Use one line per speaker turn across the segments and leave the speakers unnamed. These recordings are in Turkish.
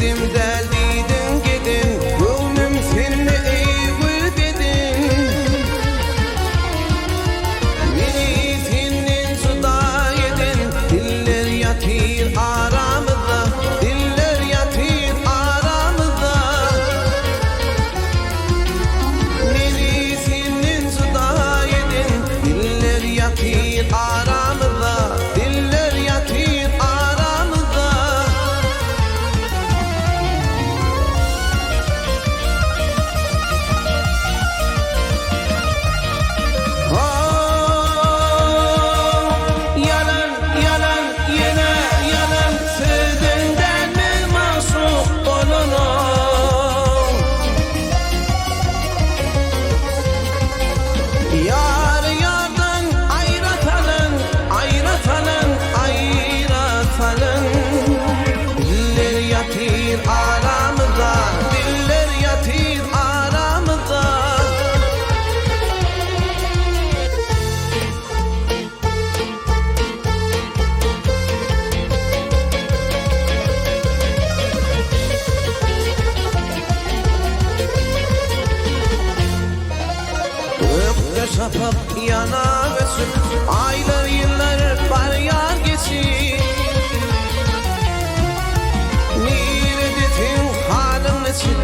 Sevdim derdidin gedin, gönlüm seni eğil dedin. Beni senin suda yedin, diller yatır aramızda, diller yatır aramızda. Beni senin suda yedin, diller yatır aramızda, diller yatır aramızda. Yalan yalan yine yalan, sözünden mi mahsup olunur? Yar yardan ayratalım, ayratalım, ayratalım. Diller yatır aramızda, diller yatır aramızda. Öpte şafak yana ve süt, aylar yıllar var yar geçir. Neredesin halim nesin,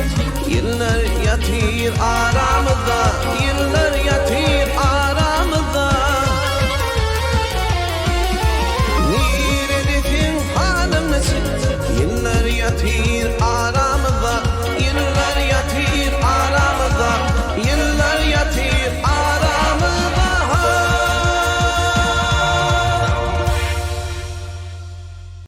yıllar yatır aramızda.